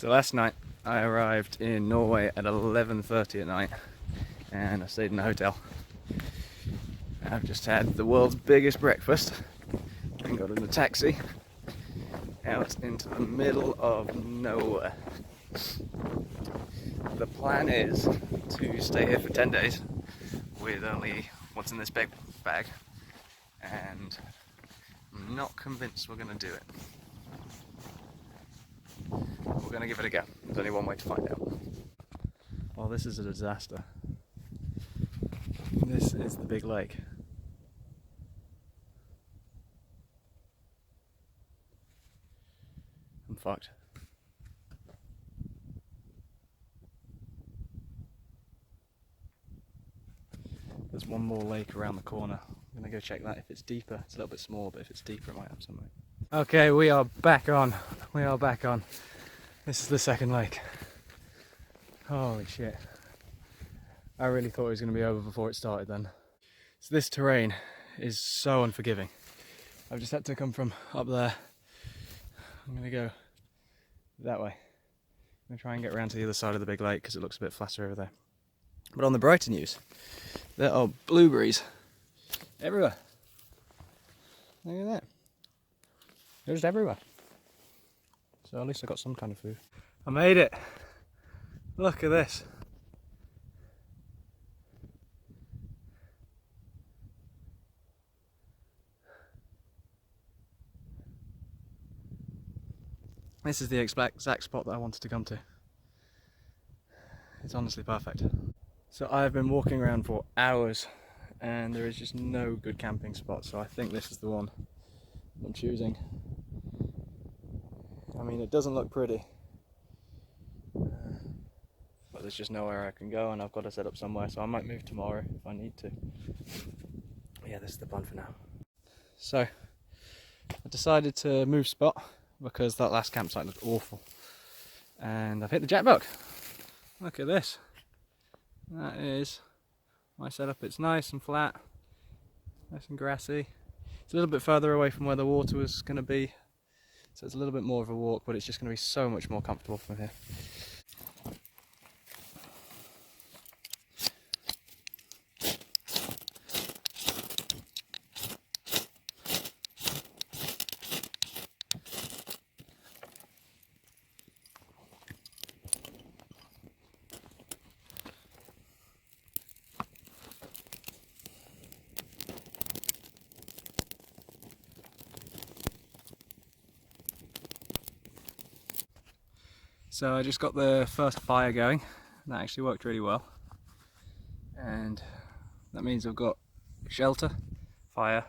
So last night I arrived in Norway at 11:30 at night and I stayed in a hotel. I've just had the world's biggest breakfast and got in a taxi out into the middle of nowhere. The plan is to stay here for 10 days with only what's in this big bag, and I'm not convinced we're going to do it. We're going to give it a go. There's only one way to find out. Well, this is a disaster. This is the big lake. I'm fucked. There's one more lake around the corner. I'm going to go check that. If it's deeper, it's a little bit small, but if it's deeper, it might have something. Okay, we are back on. We are back on. This is the second lake. Holy shit. I really thought it was going to be over before it started then. So this terrain is so unforgiving. I've just had to come from up there. I'm going to go that way. I'm going to try and get around to the other side of the big lake because it looks a bit flatter over there. But on the brighter news, there are blueberries everywhere. Look at that. They're just everywhere. So at least I got some kind of food. I made it. Look at this. This is the exact spot that I wanted to come to. It's honestly perfect. So I've been walking around for hours and there is just no good camping spot, so I think this is the one I'm choosing. I mean, it doesn't look pretty, but there's just nowhere I can go and I've got to set up somewhere, so I might move tomorrow if I need to. But yeah, this is the plan for now. So I decided to move spot because that last campsite looked awful, and I've hit the jackbuck. Look at this. That is my setup. It's nice and flat, nice and grassy. It's a little bit further away from where the water was going to be, so it's a little bit more of a walk, but it's just going to be so much more comfortable from here. So I just got the first fire going, and that actually worked really well. And that means I've got shelter, fire,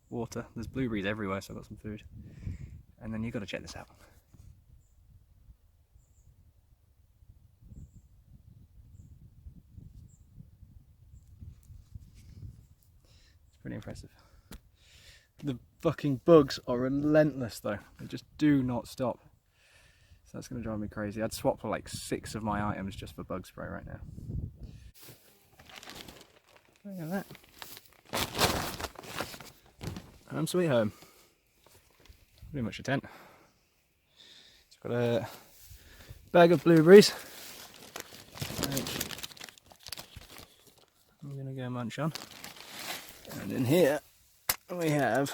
water. There's blueberries everywhere, so I've got some food. And then you've got to check this out. It's pretty impressive. The fucking bugs are relentless though. They just do not stop. So that's going to drive me crazy. I'd swap for like 6 of my items just for bug spray right now. Look at that. Home sweet home. Pretty much a tent. It's got a bag of blueberries, which I'm going to go munch on. And in here we have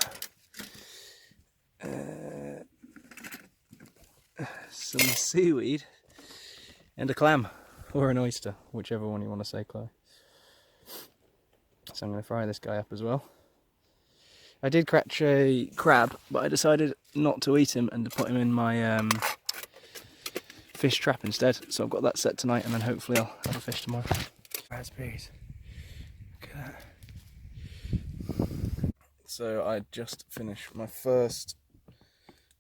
some seaweed and a clam, or an oyster, whichever one you want to say, Chloe. So I'm going to fry this guy up as well. I did catch a crab, but I decided not to eat him and to put him in my fish trap instead. So I've got that set tonight, and then hopefully I'll have a fish tomorrow. Raspberries. Look at that. So I just finished my first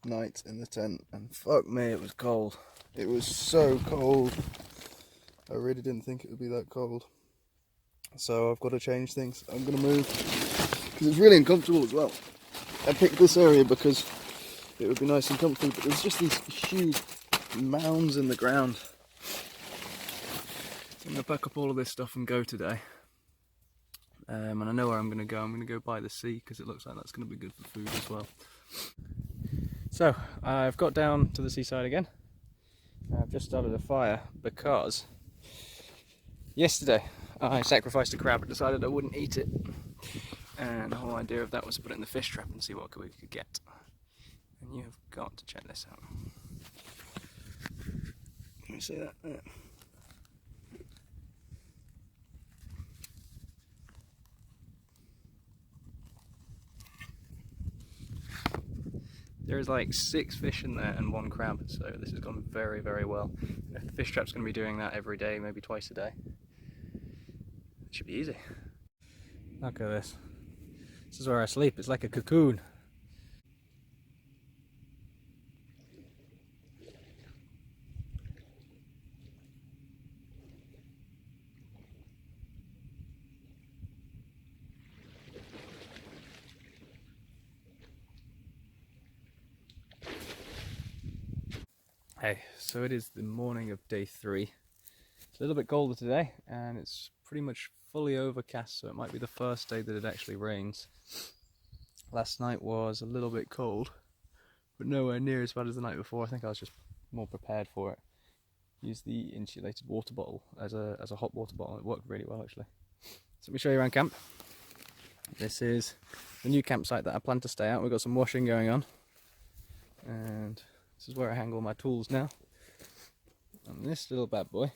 night in the tent, and fuck me, it was cold. It was so cold. I really didn't think it would be that cold. So I've got to change things. I'm going to move because it's really uncomfortable as well. I picked this area because it would be nice and comfy, but there's just these huge mounds in the ground. So I'm going to pack up all of this stuff and go today. And I know where I'm going to go. I'm going to go by the sea because it looks like that's going to be good for food as well. So I've got down to the seaside again. I've just started a fire because yesterday I sacrificed a crab and decided I wouldn't eat it. And the whole idea of that was to put it in the fish trap and see what we could get. And you have got to check this out. Can you see that? Yeah. There's like 6 fish in there and 1 crab, so this has gone very, very well. If the fish trap's going to be doing that every day, maybe twice a day, it should be easy. Look at this. This is where I sleep. It's like a cocoon. Hey, so it is the morning of day 3. It's a little bit colder today and it's pretty much fully overcast, so it might be the first day that it actually rains. Last night was a little bit cold, but nowhere near as bad as the night before. I think I was just more prepared for it. Used the insulated water bottle as a hot water bottle. It worked really well actually. So let me show you around camp. This is the new campsite that I plan to stay at. We've got some washing going on, and this is where I hang all my tools now. And this little bad boy,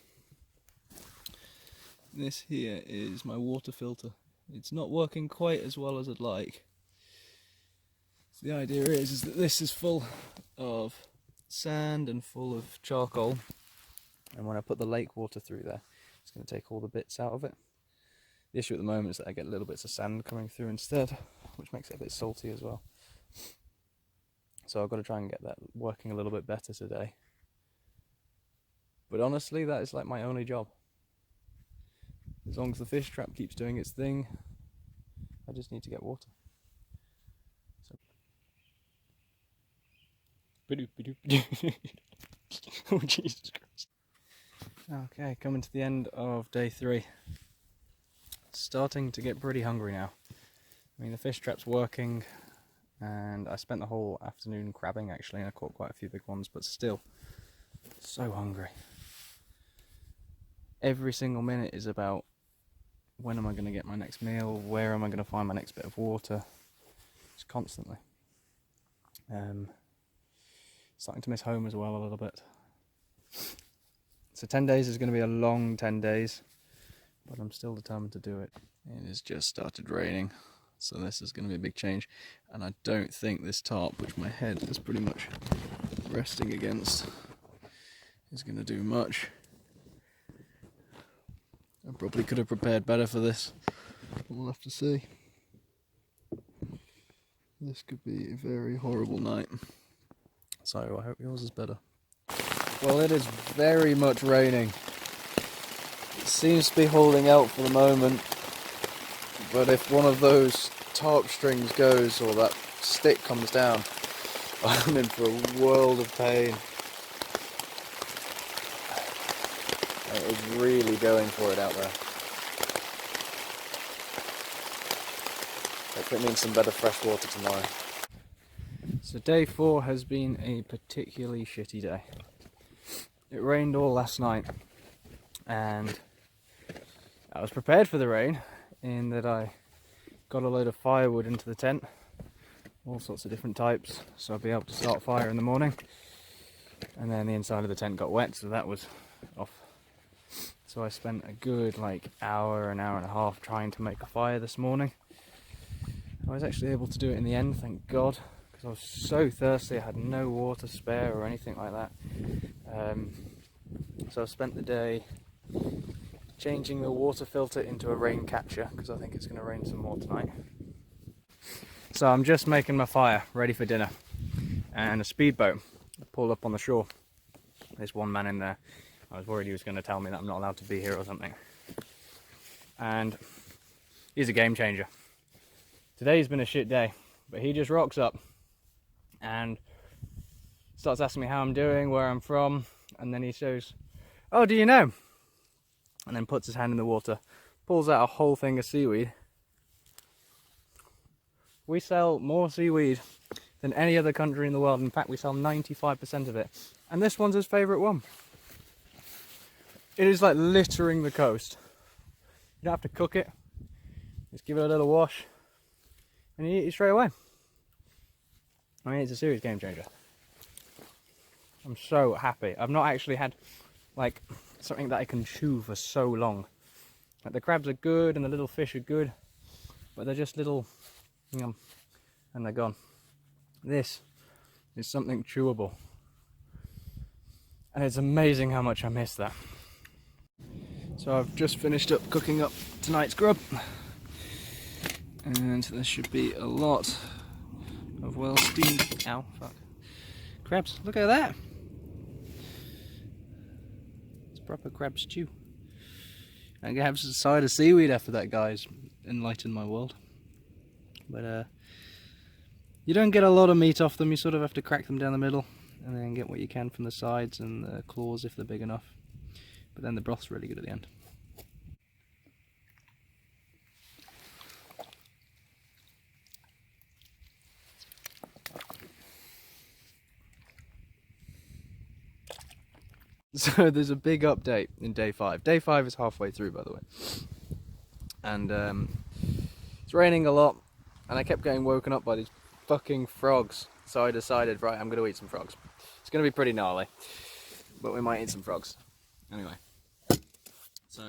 this here is my water filter. It's not working quite as well as I'd like. So the idea is that this is full of sand and full of charcoal, and when I put the lake water through there, it's going to take all the bits out of it. The issue at the moment is that I get little bits of sand coming through instead, which makes it a bit salty as well. So I've got to try and get that working a little bit better today. But honestly, that is like my only job. As long as the fish trap keeps doing its thing, I just need to get water. So... oh, Jesus Christ. Okay, coming to the end of day 3. Starting to get pretty hungry now. I mean, the fish trap's working, and I spent the whole afternoon crabbing actually, and I caught quite a few big ones, but still, so hungry. Every single minute is about, when am I going to get my next meal, where am I going to find my next bit of water, just constantly. Starting to miss home as well a little bit. So 10 days is going to be a long 10 days, but I'm still determined to do it. It has just started raining, so this is going to be a big change, and I don't think this tarp, which my head is pretty much resting against, is going to do much. I probably could have prepared better for this, we'll have to see. This could be a very horrible night, so I hope yours is better. Well, it is very much raining. It seems to be holding out for the moment, but if one of those tarp strings goes or that stick comes down, I'm in for a world of pain. It is really going for it out there. Hopefully it means some better fresh water tomorrow. So day 4 has been a particularly shitty day. It rained all last night, and I was prepared for the rain in that I got a load of firewood into the tent, all sorts of different types, so I'd be able to start fire in the morning. And then the inside of the tent got wet, so that was off. So I spent a good hour and a half trying to make a fire this morning. I was actually able to do it in the end, thank God, because I was so thirsty. I had no water spare or anything like that. So I spent the day changing the water filter into a rain catcher, because I think it's going to rain some more tonight. So I'm just making my fire ready for dinner, and a speedboat pulled up on the shore. There's one man in there. I was worried he was going to tell me that I'm not allowed to be here or something. And he's a game changer. Today's been a shit day, but he just rocks up and starts asking me how I'm doing, where I'm from, and then he says, "Oh, do you know?" And then puts his hand in the water, pulls out a whole thing of seaweed. We sell more seaweed than any other country in the world. In fact, we sell 95% of it. And this one's his favourite one. It is like littering the coast. You don't have to cook it. Just give it a little wash and you eat it straight away. I mean, it's a serious game changer. I'm so happy. I've not actually had like something that I can chew for so long. Like, the crabs are good and the little fish are good, but they're just little, and they're gone. This is something chewable. And it's amazing how much I miss that. So I've just finished up cooking up tonight's grub. And there should be a lot of well steamed, ow, fuck, crabs. Look at that. It's proper crab stew. I'm gonna have a side of seaweed after that, guys. Enlightened my world. But you don't get a lot of meat off them. You sort of have to crack them down the middle and then get what you can from the sides and the claws if they're big enough. But then the broth's really good at the end. So there's a big update in day 5. Day 5 is halfway through, by the way. And it's raining a lot, and I kept getting woken up by these fucking frogs. So I decided, right, I'm going to eat some frogs. It's going to be pretty gnarly, but we might eat some frogs. Anyway, so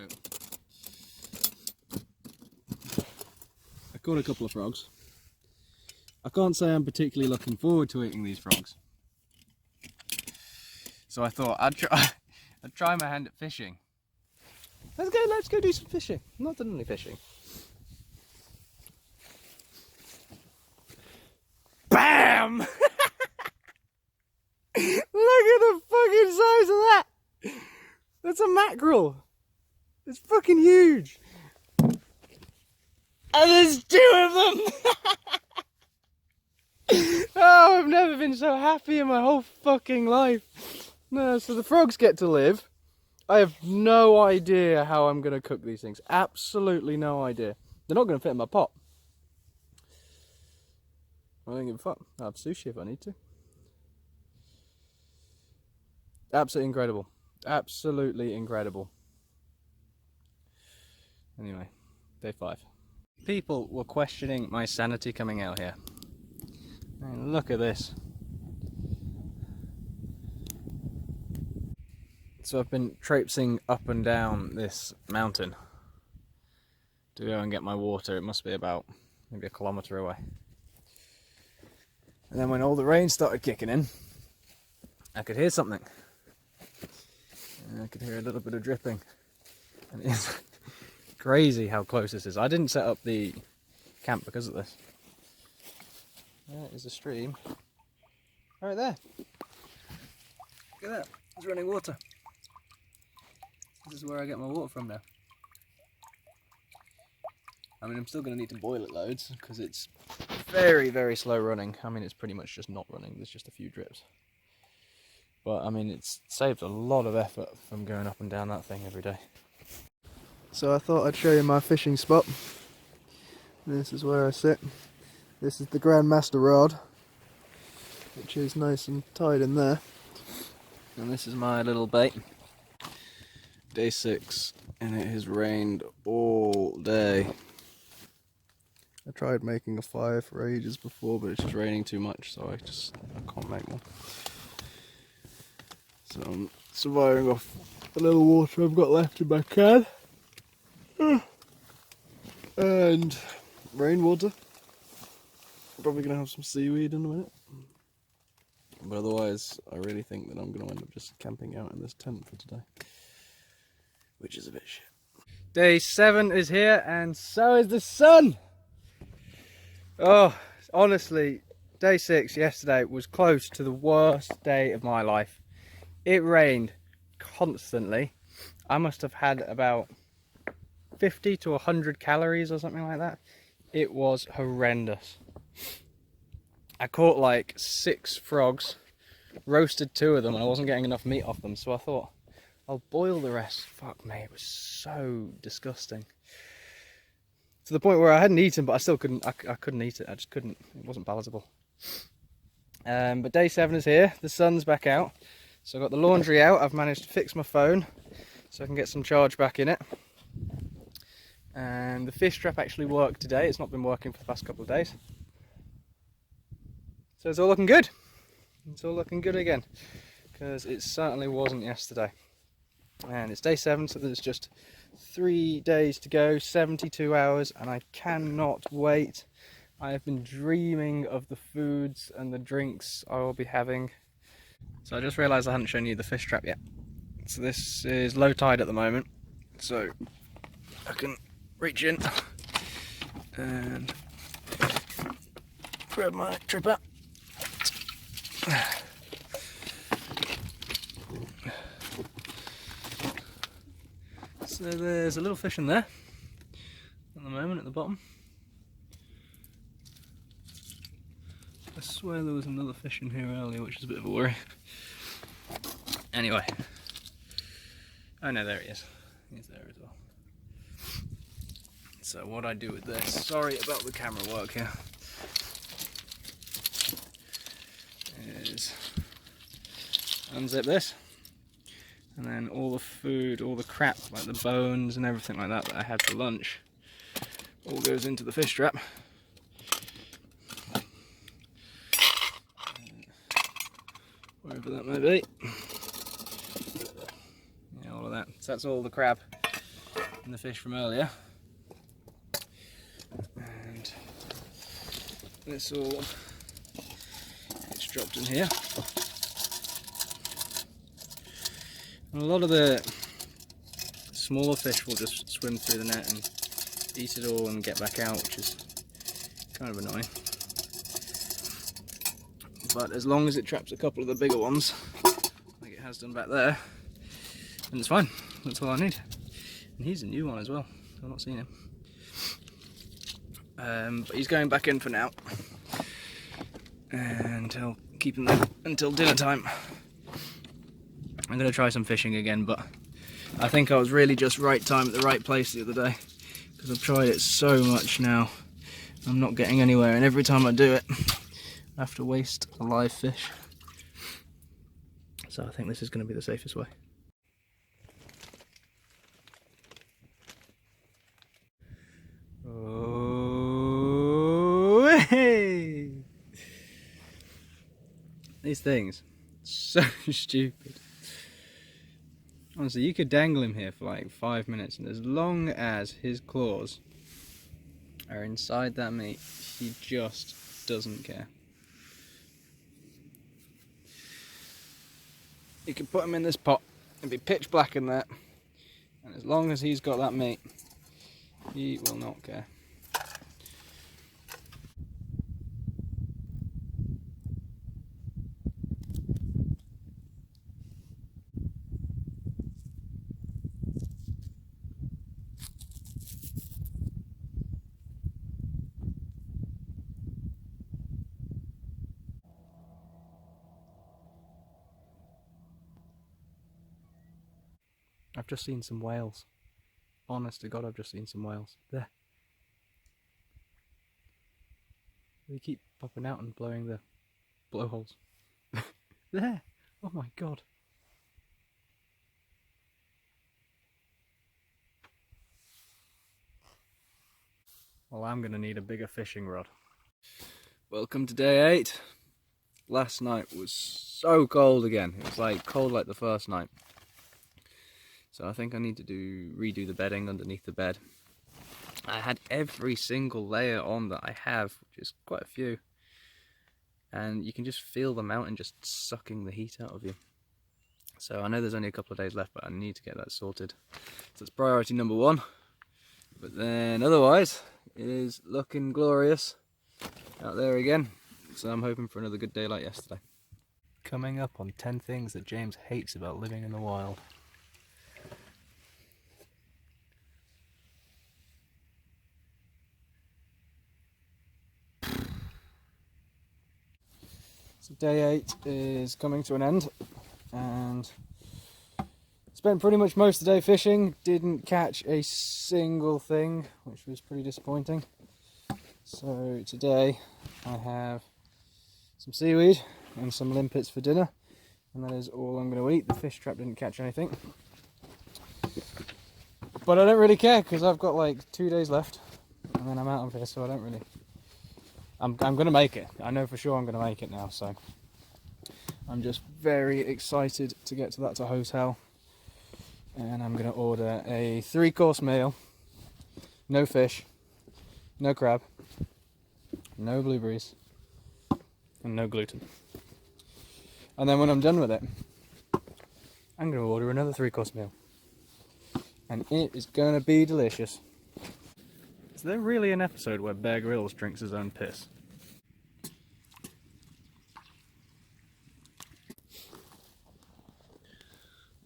I caught a couple of frogs. I can't say I'm particularly looking forward to eating these frogs. So I thought I'd try my hand at fishing. Let's go do some fishing. I'm not done any fishing. BAM! Look at the fucking size of that! That's a mackerel. It's fucking huge. And there's 2 of them! Oh, I've never been so happy in my whole fucking life. No, so the frogs get to live. I have no idea how I'm going to cook these things. Absolutely no idea. They're not going to fit in my pot. I don't give a fuck. I'll have sushi if I need to. Absolutely incredible. Absolutely incredible. Anyway, day 5. People were questioning my sanity coming out here. I mean, look at this. So I've been traipsing up and down this mountain to go and get my water. It must be about maybe a kilometre away. And then when all the rain started kicking in, I could hear something. And I could hear a little bit of dripping. And it's crazy how close this is. I didn't set up the camp because of this. There is a stream. Right there. Look at that. It's running water. This is where I get my water from now. I mean, I'm still going to need to boil it loads because it's very, very slow running. I mean, it's pretty much just not running. There's just a few drips. But, I mean, it's saved a lot of effort from going up and down that thing every day. So I thought I'd show you my fishing spot. This is where I sit. This is the Grandmaster rod, which is nice and tied in there. And this is my little bait. Day 6, and it has rained all day. I tried making a fire for ages before, but it's just raining too much, so I can't make one. So I'm surviving off the little water I've got left in my can. And rainwater. I'm probably going to have some seaweed in a minute. But otherwise, I really think that I'm going to end up just camping out in this tent for today. Which is a bit shit. Day 7 is here, and so is the sun! Oh, honestly, day 6 yesterday was close to the worst day of my life. It rained constantly. I must have had about 50 to 100 calories or something like that. It was horrendous. I caught like 6 frogs, roasted 2 of them, and I wasn't getting enough meat off them, so I thought, I'll boil the rest. Fuck me, it was so disgusting. To the point where I hadn't eaten, but I still couldn't, I couldn't eat it. I just couldn't, it wasn't palatable. But day 7 is here, the sun's back out. So I've got the laundry out, I've managed to fix my phone so I can get some charge back in it. And the fish trap actually worked today, it's not been working for the past couple of days. So it's all looking good. It's all looking good again, because it certainly wasn't yesterday. And it's day 7, so there's just 3 days to go, 72 hours, and I cannot wait. I have been dreaming of the foods and the drinks I will be having. So I just realised I hadn't shown you the fish trap yet. So this is low tide at the moment, so I can reach in and grab my tripper. So there's a little fish in there at the moment at the bottom. I swear there was another fish in here earlier, which is a bit of a worry. Anyway. Oh no, there he is. He's there as well. So what I do with this, sorry about the camera work here, is unzip this, and then all the food, all the crap, like the bones and everything like that I had for lunch, all goes into the fish trap. Wherever that may be. Yeah, all of that. So that's all the crab and the fish from earlier. And this all gets dropped in here. And a lot of the smaller fish will just swim through the net and eat it all and get back out, which is kind of annoying. But as long as it traps a couple of the bigger ones, like it has done back there, then it's fine. That's all I need. And he's a new one as well. I've not seen him. But he's going back in for now. And I'll keep him there until dinner time. I'm going to try some fishing again, but I think I was really just right time at the right place the other day, because I've tried it so much now. I'm not getting anywhere, and every time I do it, I have to waste a live fish. So I think this is going to be the safest way. Oh, hey! These things, so stupid. Honestly, you could dangle him here for like 5 minutes, and as long as his claws are inside that meat, he just doesn't care. You can put him in this pot and be pitch black in there, and as long as he's got that meat, he will not care. I've just seen some whales. Honest to God, I've just seen some whales. There. They keep popping out and blowing the blowholes. There! Oh my God. Well, I'm gonna need a bigger fishing rod. Welcome to day 8. Last night was so cold again. It was like cold like the first night. So I think I need to redo the bedding underneath the bed. I had every single layer on that I have, which is quite a few. And you can just feel the mountain just sucking the heat out of you. So I know there's only a couple of days left, but I need to get that sorted. So it's priority number 1. But then otherwise, it is looking glorious out there again. So I'm hoping for another good day like yesterday. Coming up on 10 things that James hates about living in the wild. So day 8 is coming to an end, and spent pretty much most of the day fishing. Didn't catch a single thing, which was pretty disappointing. So today I have some seaweed and some limpets for dinner, and that is all I'm going to eat. The fish trap didn't catch anything, but I don't really care because I've got like 2 days left and then I'm out of here, so I don't really... I'm going to make it. I know for sure I'm going to make it now, so I'm just very excited to get to that hotel, and I'm going to order a 3-course meal, no fish, no crab, no blueberries, and no gluten. And then when I'm done with it, I'm going to order another 3-course meal, and it is going to be delicious. Is there really an episode where Bear Grylls drinks his own piss?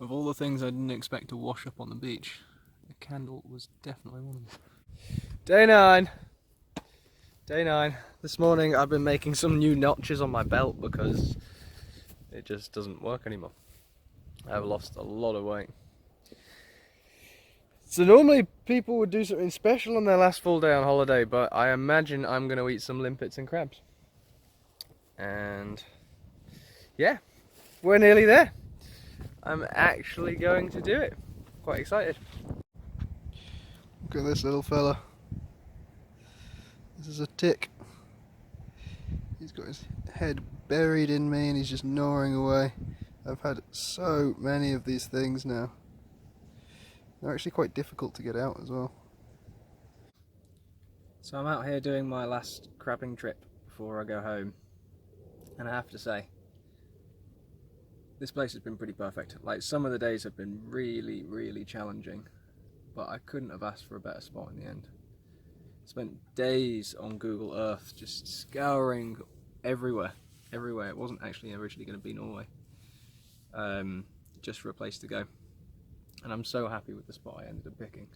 Of all the things I didn't expect to wash up on the beach, a candle was definitely one of them. Day 9! Day 9. This morning I've been making some new notches on my belt because it just doesn't work anymore. I've lost a lot of weight. So normally people would do something special on their last full day on holiday, but I imagine I'm going to eat some limpets and crabs. And yeah, we're nearly there. I'm actually going to do it. Quite excited. Look at this little fella. This is a tick. He's got his head buried in me and he's just gnawing away. I've had so many of these things now. They're actually quite difficult to get out as well. So I'm out here doing my last crabbing trip before I go home, and I have to say, this place has been pretty perfect. Like, some of the days have been really, really challenging, but I couldn't have asked for a better spot in the end. Spent days on Google Earth just scouring everywhere. It wasn't actually originally going to be Norway, just for a place to go. And I'm so happy with the spot I ended up picking.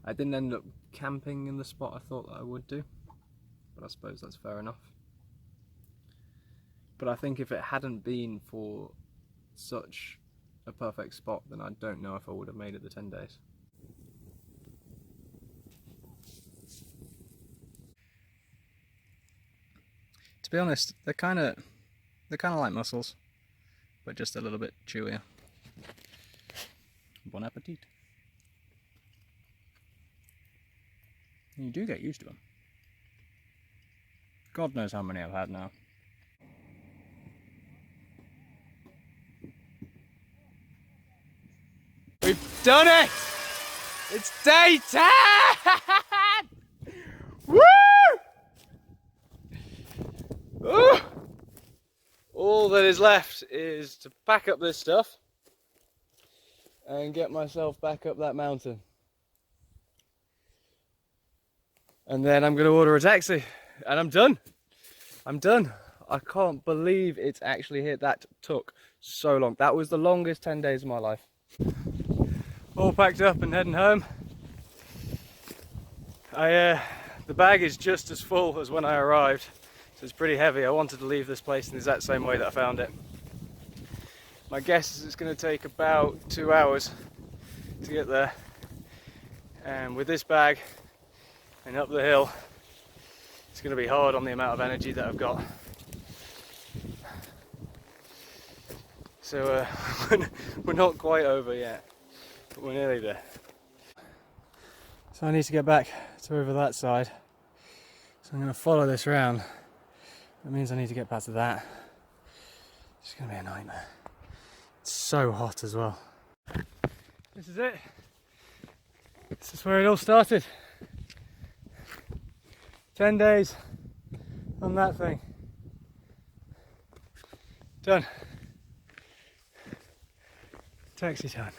I didn't end up camping in the spot I thought that I would do, but I suppose that's fair enough. But I think if it hadn't been for such a perfect spot, then I don't know if I would have made it the 10 days. To be honest, they're kind of like mussels, but just a little bit chewier. Bon appetit. You do get used to them. God knows how many I've had now. We've done it! It's day 10! Woo! Ooh! All that is left is to pack up this stuff and get myself back up that mountain. And then I'm going to order a taxi, and I'm done. I'm done. I can't believe it's actually here. That took so long. That was the longest 10 days of my life. All packed up and heading home. The bag is just as full as when I arrived, so it's pretty heavy. I wanted to leave this place in the exact same way that I found it. My guess is it's going to take about 2 hours to get there, and with this bag and up the hill, it's going to be hard on the amount of energy that I've got. So we're not quite over yet, but we're nearly there. So I need to get back to over that side, so I'm going to follow this round. That means I need to get back to that. It's going to be a nightmare. It's so hot as well. This is it. This is where it all started. 10 days on that thing. Done. Taxi time.